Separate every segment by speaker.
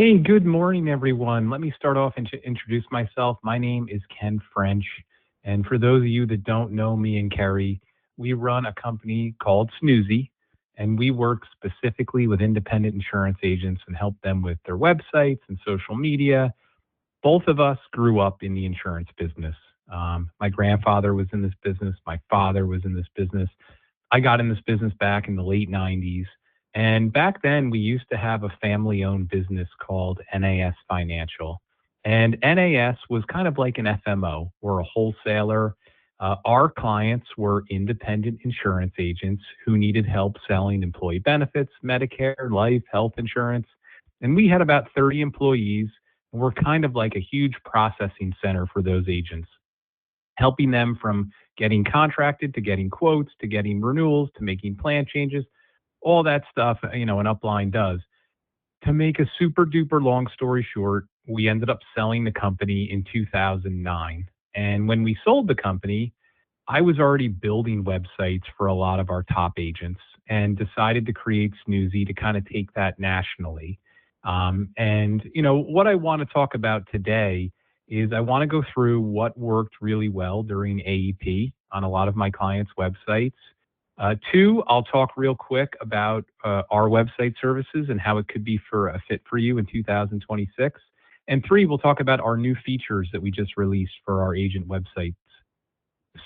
Speaker 1: Hey, good morning, everyone. Let me start off and introduce myself. My name is Ken French. And for those of you that don't know me and Kerry, we run a company called Snoozy, and we work specifically with independent insurance agents and help them with their websites and social media. Both of us grew up in the insurance business. My grandfather was in this business, my father was in this business. I got in this business back in the late 90s. And back then, we used to have a family owned business called NAS Financial. And NAS was kind of like an FMO. We're a wholesaler. Our clients were independent insurance agents who needed help selling employee benefits, Medicare, life, health insurance. And we had about 30 employees. And we're kind of like a huge processing center for those agents, helping them from getting contracted to getting quotes to getting renewals to making plan changes, all that stuff, an upline does. To make a super duper long story short, we ended up selling the company in 2009. And when we sold the company, I was already building websites for a lot of our top agents and decided to create Snoozy to kind of take that nationally. What I want to talk about today is I want to go through what worked really well during AEP on a lot of my clients' websites. Two, I'll talk real quick about our website services and how it could be for a fit for you in 2026. And three, we'll talk about our new features that we just released for our agent websites.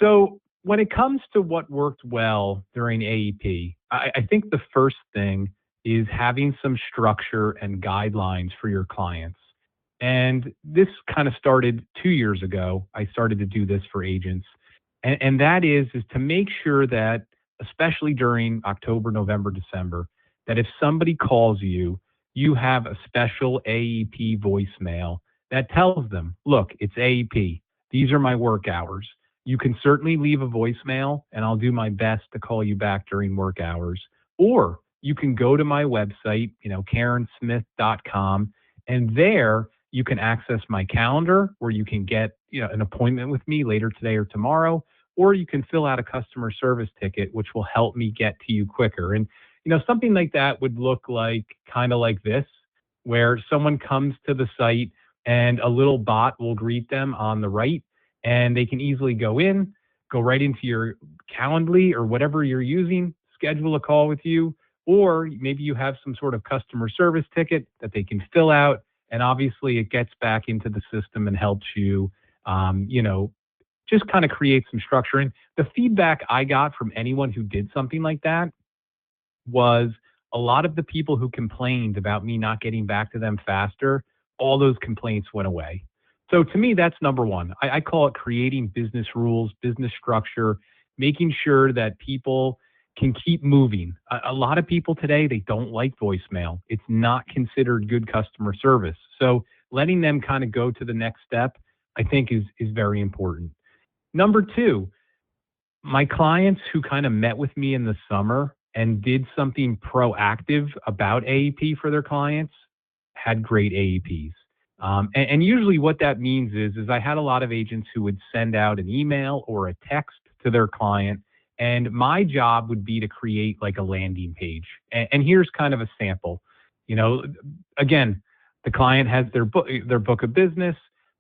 Speaker 1: So when it comes to what worked well during AEP, I think the first thing is having some structure and guidelines for your clients. And this kind of started 2 years ago. I started to do this for agents. And that is to make sure that, especially during October, November, December, that if somebody calls you, you have a special AEP voicemail that tells them, look, it's AEP. These are my work hours. You can certainly leave a voicemail, and I'll do my best to call you back during work hours. Or you can go to my website, karensmith.com, and there you can access my calendar where you can get, an appointment with me later today or tomorrow, or you can fill out a customer service ticket, which will help me get to you quicker. And, something like that would look like kind of like this, where someone comes to the site and a little bot will greet them on the right, and they can easily go right into your Calendly or whatever you're using, schedule a call with you, or maybe you have some sort of customer service ticket that they can fill out. And obviously it gets back into the system and helps you, just kind of create some structure. And the feedback I got from anyone who did something like that was a lot of the people who complained about me not getting back to them faster, all those complaints went away. So to me, that's number one. I call it creating business rules, business structure, making sure that people can keep moving. A lot of people today, they don't like voicemail. It's not considered good customer service. So letting them kind of go to the next step, I think is very important. Number two, my clients who kind of met with me in the summer and did something proactive about AEP for their clients had great AEPs. And usually what that means is I had a lot of agents who would send out an email or a text to their client, and my job would be to create like a landing page. And here's kind of a sample. Again, the client has their book of business.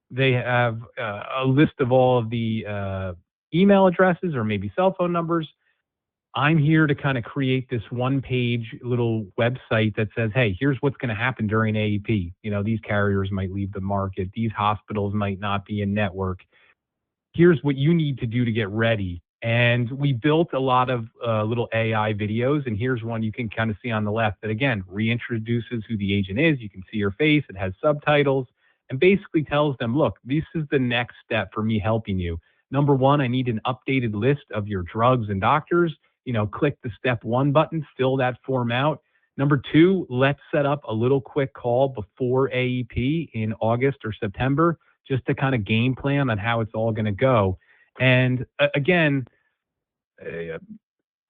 Speaker 1: They have a list of all of the email addresses or maybe cell phone numbers. I'm here to kind of create this one-page little website that says, hey, here's what's going to happen during AEP. These carriers might leave the market. These hospitals might not be in network. Here's what you need to do to get ready. And we built a lot of little AI videos. And here's one you can kind of see on the left that, again, reintroduces who the agent is. You can see her face. It has subtitles and basically tells them, look, this is the next step for me helping you. Number one, I need an updated list of your drugs and doctors. Click the step 1 button, fill that form out. Number two, let's set up a little quick call before AEP in August or September, just to kind of game plan on how it's all going to go. And again,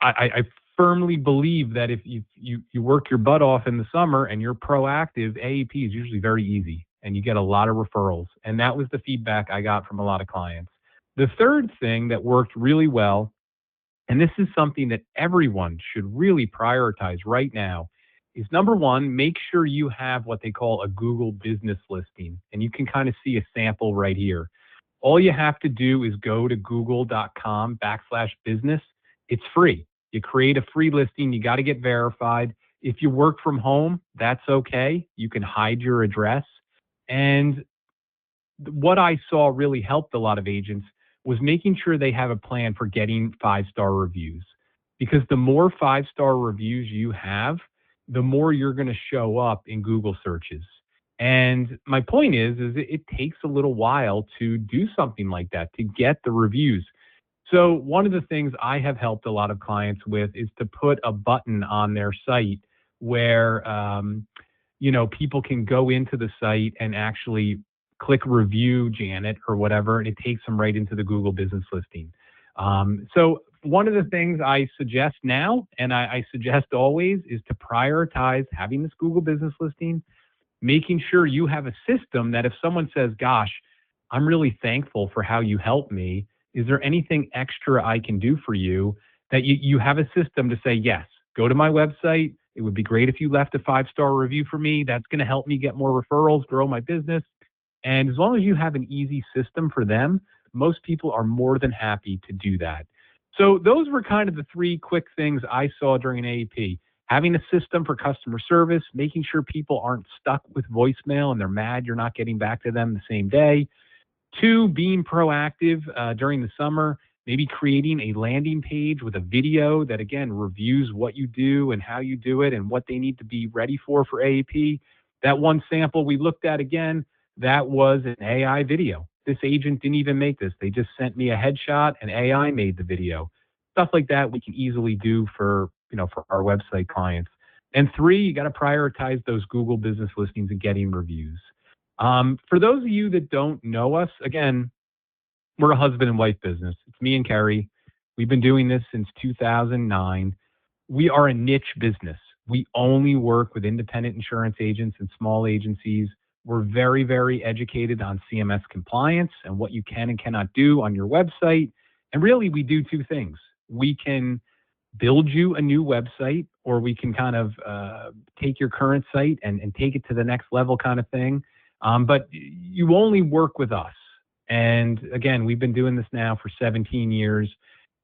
Speaker 1: I firmly believe that if you work your butt off in the summer and you're proactive, AEP is usually very easy and you get a lot of referrals. And that was the feedback I got from a lot of clients. The third thing that worked really well, and this is something that everyone should really prioritize right now, is number one, make sure you have what they call a Google business listing. And you can kind of see a sample right here. All you have to do is go to google.com/business. It's free. You create a free listing. You got to get verified. If you work from home, that's okay. You can hide your address. And what I saw really helped a lot of agents was making sure they have a plan for getting 5-star reviews. Because the more 5-star reviews you have, the more you're going to show up in Google searches. And my point is it takes a little while to do something like that, to get the reviews. So one of the things I have helped a lot of clients with is to put a button on their site where, people can go into the site and actually click review Janet or whatever, and it takes them right into the Google business listing. So one of the things I suggest now, and I suggest always, is to prioritize having this Google business listing, making sure you have a system that if someone says, gosh, I'm really thankful for how you helped me, is there anything extra I can do for you? That you have a system to say, yes, go to my website. It would be great if you left a 5-star review for me. That's going to help me get more referrals, grow my business. And as long as you have an easy system for them, most people are more than happy to do that. So those were kind of the 3 quick things I saw during AEP. Having a system for customer service, making sure people aren't stuck with voicemail and they're mad you're not getting back to them the same day. 2, being proactive during the summer, maybe creating a landing page with a video that, again, reviews what you do and how you do it and what they need to be ready for AEP. That one sample we looked at, again, that was an AI video. This agent didn't even make this. They just sent me a headshot and AI made the video. Stuff like that we can easily do for our website clients. And 3, you got to prioritize those Google business listings and getting reviews. For those of you that don't know us, again, we're a husband and wife business. It's me and Kerry. We've been doing this since 2009. We are a niche business. We only work with independent insurance agents and small agencies. We're very, very educated on CMS compliance and what you can and cannot do on your website. And really, we do 2 things. We can build you a new website, or we can kind of take your current site and take it to the next level kind of thing. But you only work with us. And again, we've been doing this now for 17 years.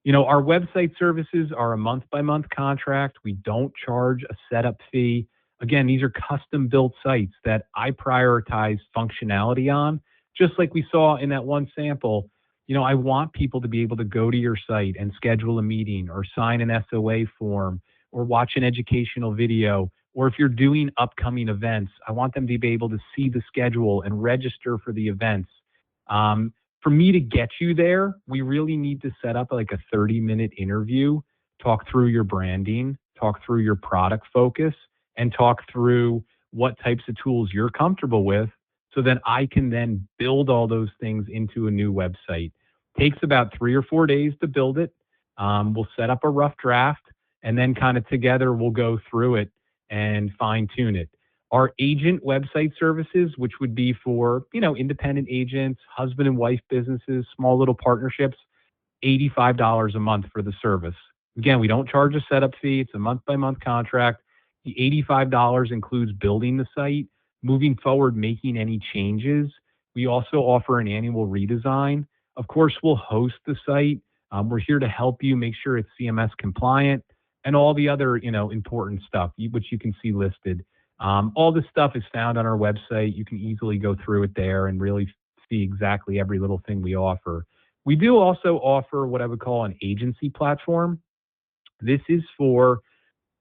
Speaker 1: Our website services are a month-by-month contract. We don't charge a setup fee. Again, these are custom-built sites that I prioritize functionality on. Just like we saw in that one sample, I want people to be able to go to your site and schedule a meeting or sign an SOA form or watch an educational video. Or if you're doing upcoming events, I want them to be able to see the schedule and register for the events. For me to get you there, we really need to set up like a 30-minute interview, talk through your branding, talk through your product focus, and talk through what types of tools you're comfortable with so that I can then build all those things into a new website. Takes about 3 or 4 days to build it. We'll set up a rough draft, and then kind of together we'll go through it and fine tune it. Our agent website services, which would be for, independent agents, husband and wife businesses, small little partnerships, $85 a month for the service. Again, we don't charge a setup fee. It's a month-by-month contract. The $85 includes building the site, moving forward, making any changes. We also offer an annual redesign. Of course, we'll host the site. We're here to help you make sure it's CMS compliant and all the other, important stuff, which you can see listed. All this stuff is found on our website. You can easily go through it there and really see exactly every little thing we offer. We do also offer what I would call an agency platform. This is for,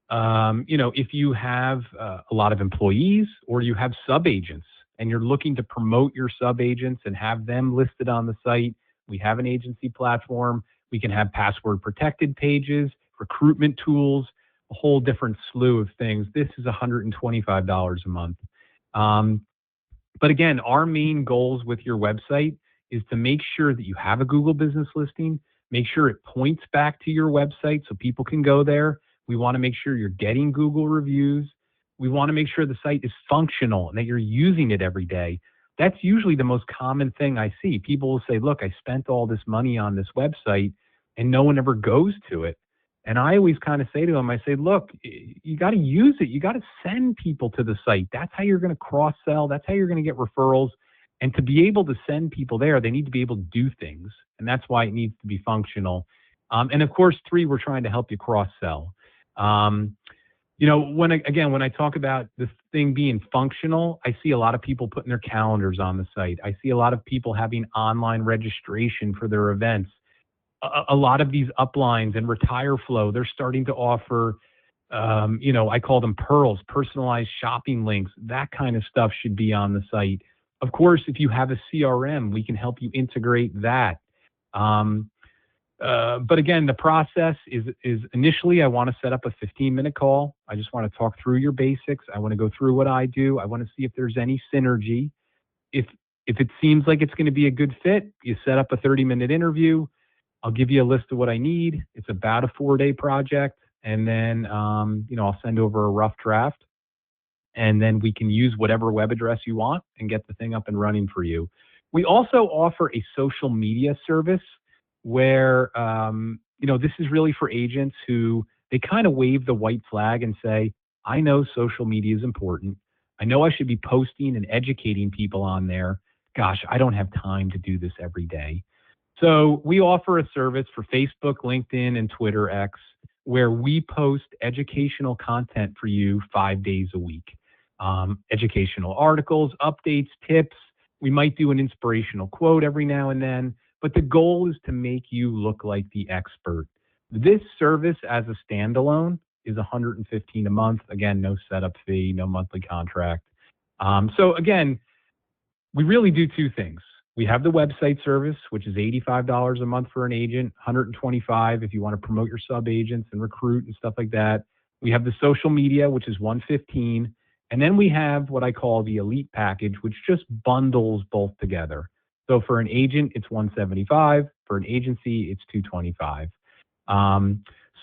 Speaker 1: if you have a lot of employees or you have sub-agents and you're looking to promote your sub-agents and have them listed on the site, we have an agency platform. We can have password protected pages, recruitment tools, a whole different slew of things. This is $125 a month. But again, our main goals with your website is to make sure that you have a Google business listing, make sure it points back to your website so people can go there. We want to make sure you're getting Google reviews. We want to make sure the site is functional and that you're using it every day. That's usually the most common thing I see. People will say, look, I spent all this money on this website and no one ever goes to it. And I always kind of say to them, I say, look, you got to use it. You got to send people to the site. That's how you're going to cross sell. That's how you're going to get referrals. And to be able to send people there, they need to be able to do things. And that's why it needs to be functional. And of course, 3, we're trying to help you cross sell. When I talk about this thing being functional, I see a lot of people putting their calendars on the site. I see a lot of people having online registration for their events. A lot of these uplines and Retire Flow, they're starting to offer, I call them pearls, personalized shopping links. That kind of stuff should be on the site. Of course, if you have a CRM, we can help you integrate that. But again, the process is initially I want to set up a 15-minute call. I just want to talk through your basics. I want to go through what I do. I want to see if there's any synergy. If it seems like it's going to be a good fit, you set up a 30-minute interview. I'll give you a list of what I need. It's about a 4-day project. And then, I'll send over a rough draft. And then we can use whatever web address you want and get the thing up and running for you. We also offer a social media service where, this is really for agents who they kind of wave the white flag and say, I know social media is important. I know I should be posting and educating people on there. Gosh, I don't have time to do this every day. So we offer a service for Facebook, LinkedIn, and Twitter X, where we post educational content for you 5 days a week. Educational articles, updates, tips. We might do an inspirational quote every now and then, but the goal is to make you look like the expert. This service as a standalone is $115 a month. Again, no setup fee, no monthly contract. So again, we really do 2 things. We have the website service, which is $85 a month for an agent, $125 if you want to promote your sub agents and recruit and stuff like that. We have the social media, which is $115, and then we have what I call the elite package, which just bundles both together. So for an agent, it's $175. For an agency, it's $225.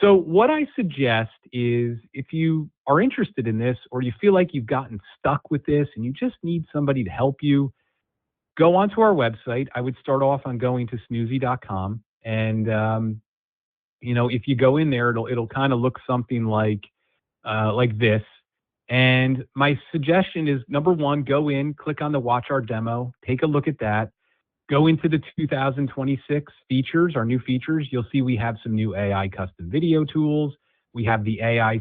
Speaker 1: So what I suggest is if you are interested in this or you feel like you've gotten stuck with this and you just need somebody to help you, go onto our website. I would start off on going to snoozy.com. And, if you go in there, it'll kind of look something like this. And my suggestion is, number 1, go in, click on the Watch Our Demo, take a look at that. Go into the 2026 features, our new features. You'll see we have some new AI custom video tools. We have the AI,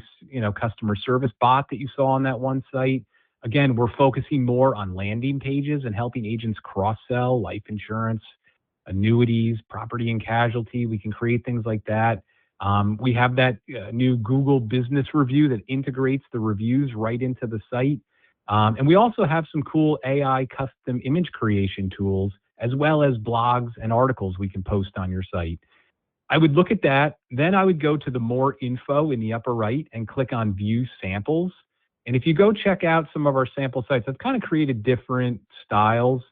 Speaker 1: customer service bot that you saw on that one site. Again, we're focusing more on landing pages and helping agents cross-sell life insurance, annuities, property and casualty. We can create things like that. We have that new Google Business Review that integrates the reviews right into the site. And we also have some cool AI custom image creation tools, as well as blogs and articles we can post on your site. I would look at that. Then I would go to the more info in the upper right and click on View Samples. And if you go check out some of our sample sites, I've kind of created different styles.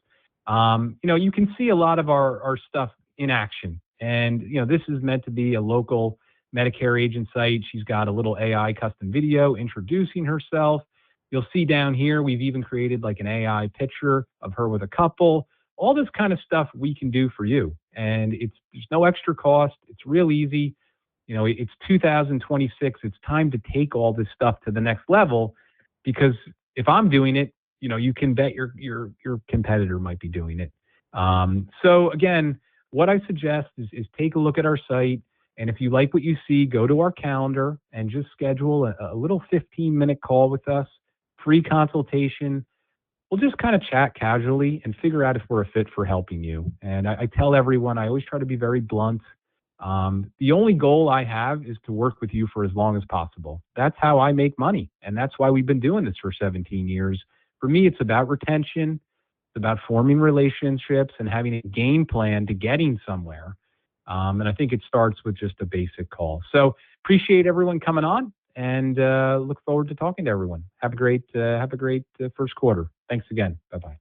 Speaker 1: You can see a lot of our stuff in action. And, this is meant to be a local Medicare agent site. She's got a little AI custom video introducing herself. You'll see down here, we've even created like an AI picture of her with a couple. All this kind of stuff we can do for you. And there's no extra cost. It's real easy. It's 2026. It's time to take all this stuff to the next level. Because if I'm doing it, you can bet your competitor might be doing it. So again, what I suggest is take a look at our site. And if you like what you see, go to our calendar and just schedule a little 15-minute call with us, free consultation. We'll just kind of chat casually and figure out if we're a fit for helping you. And I tell everyone, I always try to be very blunt. The only goal I have is to work with you for as long as possible. That's how I make money. And that's why we've been doing this for 17 years. For me, it's about retention. It's about forming relationships and having a game plan to getting somewhere. And I think it starts with just a basic call. So appreciate everyone coming on and look forward to talking to everyone. Have a great first quarter. Thanks again. Bye-bye.